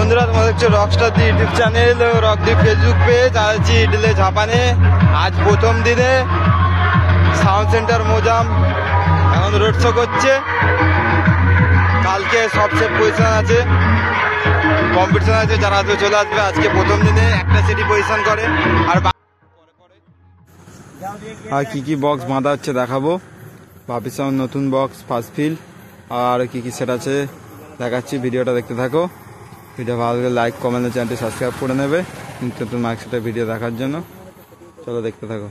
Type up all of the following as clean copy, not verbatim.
বন্ধুরা তোমরা দেখছো রকস্টার দি ইউটিউব চ্যানেল, রকদি ফেসবুক পেজ। আছি ইডলে ঝাপানে। আজ প্রথম দিনে সাউন্ড সেন্টার মোজাম এখন রোড শো করছে। কালকে সব সেট পজিশন আছে, কম্পিটিশন আছে, যারা আসবে চলে আসবে। আজকে প্রথম দিনে একটা সেটই পজিশন করে। আর কি কি বক্স বাঁধা হচ্ছে দেখাবো। বাপি সাউন্ড নতুন বক্স ফার্স্ট ফিল আর কি কি সেট আছে দেখাচ্ছি। ভিডিওটা দেখতে থাকো। ভিডিও ভালো লাগলে লাইক কমেন্ট, চ্যানেলটি সাবস্ক্রাইব করে নেবে নতুন মাইক সেটের ভিডিও দেখার জন্য। চলো দেখতে থাকো।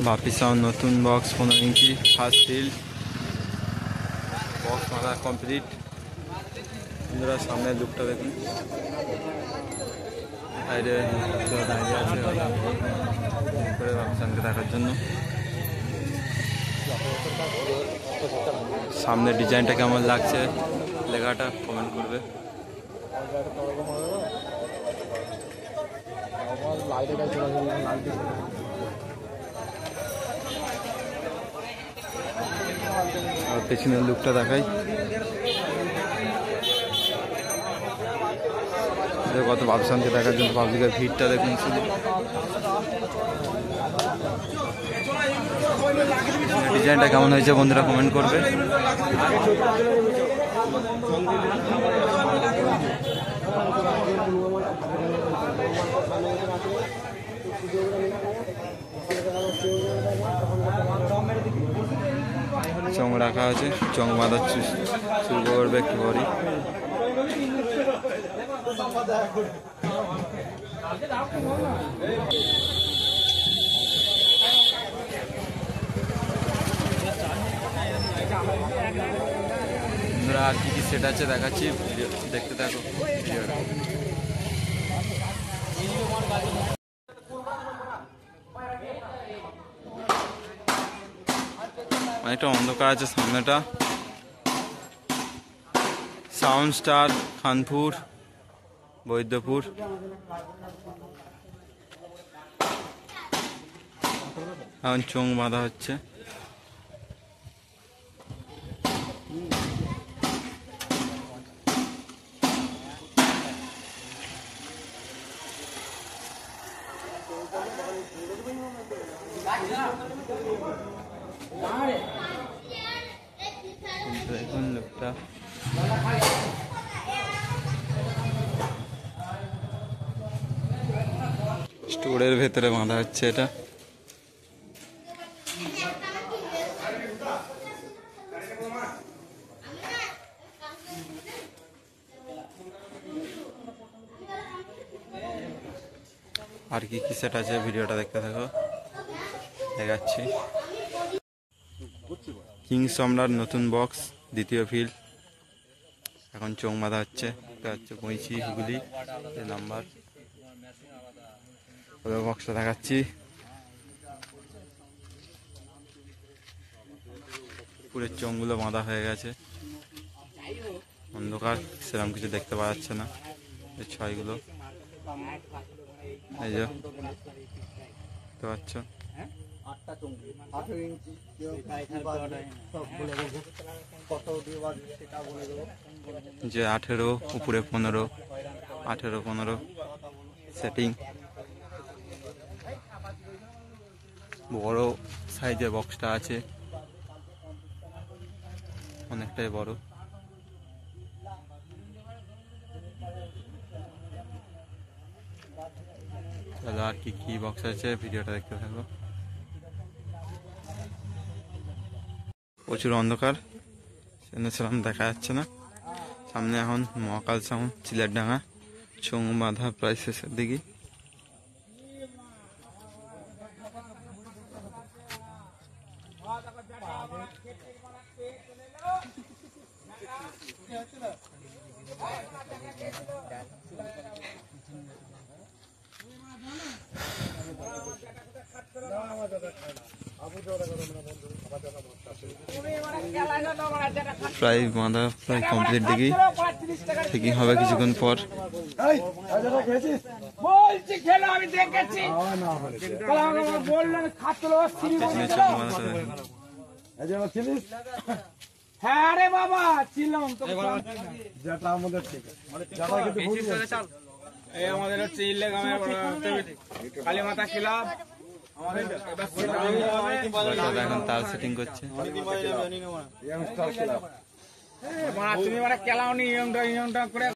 বাপি সাউন্ড নতুন বক্স 15 ইঞ্চি ফার্স্ট ফিল্ড বক্স মারা কমপ্লিট। বন্ধুরা সামনের লুকটা দেখুন। বাইরে দাঁড়িয়ে আছে করে বাপি সাউন্ডকে দেখার জন্য। সামনের ডিজাইনটা কেমন লাগছে লেখাটা কমেন্ট করবে। আর পেছনের লুকটা দেখাই। কত বাবসানকে দেখার জন্য পাবলিকের ভিড়টা দেখুন শুধু। ডিজাইনটা কেমন হয়েছে বন্ধুরা কমেন্ট করবে। চং রাখা আছে, চং বাঁধা শুরু করবে একটু পরই। বন্ধুরা আর কি কি সেট আছে দেখাচ্ছি, দেখতে থাকো ভিডিওটা। অনেকটা অন্ধকার আছে সামনেটা। Sound star Khanpur Baidyapur. এখন চোঙ বাঁধা হচ্ছে। দেখুন লোকটা স্টোরের ভেতরে বাঁধা হচ্ছে এটা। আর কি কি সেট আছে ভিডিওটা দেখতে থাকো, দেখাচ্ছি। কিং সম্রাট নতুন বক্স দ্বিতীয় ফিল, এখন চোঙ বাঁধা হচ্ছে। এটা হচ্ছে কইছি হুগলি নাম্বার। বক্সটা দেখাচ্ছি, পুরের চোঙগুলো বাঁধা হয়ে গেছে, অন্ধকার সেরকম কিছু দেখতে পাওয়া যাচ্ছে না। এই ছয়গুলো এই যে দেখতে পাচ্ছ, যে 18 উপরে 15, 18-15 সেটিং। বড় সাইজের বক্সটা আছে, অনেকটাই বড়। চলো আর কি কি বক্স আছে ভিডিওটা দেখতে থাকো। প্রচুর অন্ধকার, সেরকম দেখা যাচ্ছে না। সামনে এখন মহাকাল সাউন্ড চিলারডাঙ্গা, চোঙ বাঁধা প্রায় শেষের দিকে। প্রায় বাঁধা প্রায় কমপ্লিট দিকে, চেকিং হবে কিছুক্ষণ পর। হ্যাঁ রে বাবা ছিলাম তো, আমাদের হচ্ছে কালীমাতা ক্লাব, এখন তার সেটিং করছে। তুমি মানে খেলাও নি ইয়ংটা করে।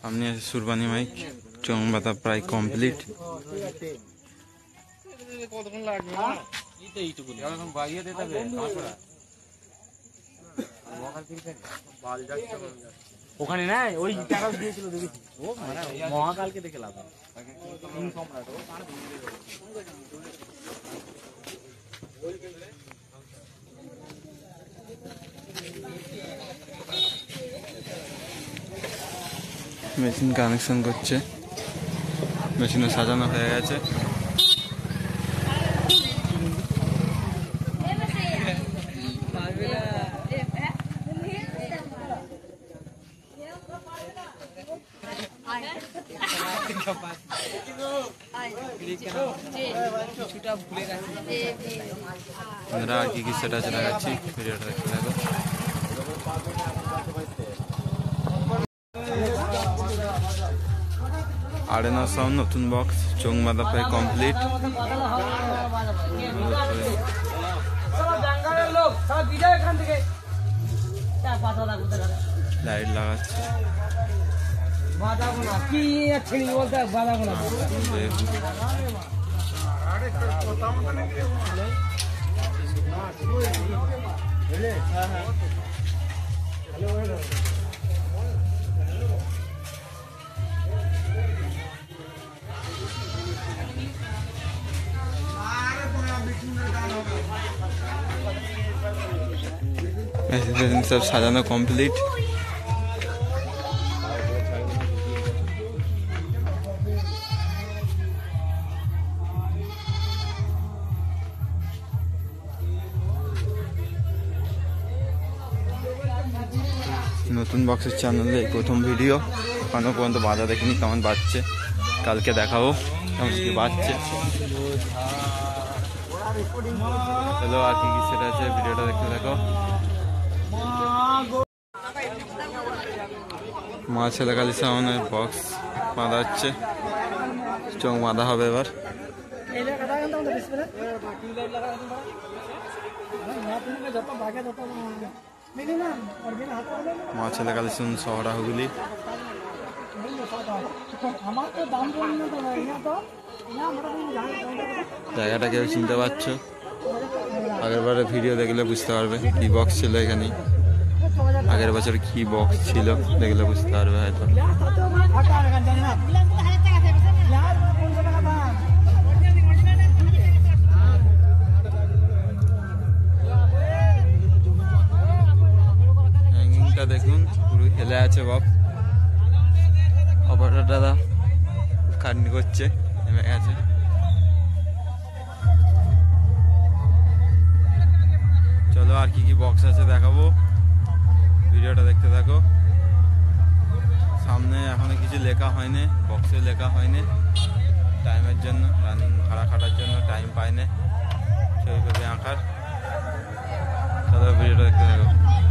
সামনে আছে সুরবানি মাইক, চোঙ বাঁধা প্রায় কমপ্লিট। ওখানে নাই ওই টাকা দিয়েছিল দেখেছি, ও মহাকালকে দেখে লাভ। মেশিন কানেকশন করছে, মেশিনে সাজানো হয়ে গেছে। আর কি কি সেট আছে দেখাচ্ছি, ভিডিওটা দেখতে থাকো। আরেনা সাউন্ড নতুন বক্স, চোঙ বাঁধা প্রায় কমপ্লিট। লাইট লাগাচ্ছে, সব সাজানো কমপ্লিট। নতুন বক্সের চ্যানেলে এই প্রথম ভিডিও, এখনো পর্যন্ত বাঁধা দেখিনি কেমন বাজছে, কালকে দেখাবো কেমন কি বাজছে। চলো আর কি সেটা আছে ভিডিওটা দেখতে থাকো। মা ছেলে কালী সামনের বক্স বাঁধা হচ্ছে, চোখ বাঁধা হবে এবার। মা ছেলে কালী শহরা হুগলি। জায়গাটা কেউ চিনতে পারছো? আগের বারে ভিডিও দেখলে বুঝতে পারবে কি বক্স ছিল এখানে, আগের বছর কি বক্স ছিল দেখলে বুঝতে পারবে হয়তো। হ্যাঙ্গিংটা দেখুন পুরো হেলে আছে বক্স। অপারেটর দাদা খাটনি করছে, নেমে গেছে। চলো আর কি বক্স আছে দেখাবো, ভিডিওটা দেখতে থাকো। সামনে এখনো কিছু লেখা হয়নি, বক্সে লেখা হয়নি টাইমের জন্য, রানিং ভাড়া খাটার জন্য টাইম পাইনি ছবি আঁকার। চলো ভিডিওটা দেখতে থাকো।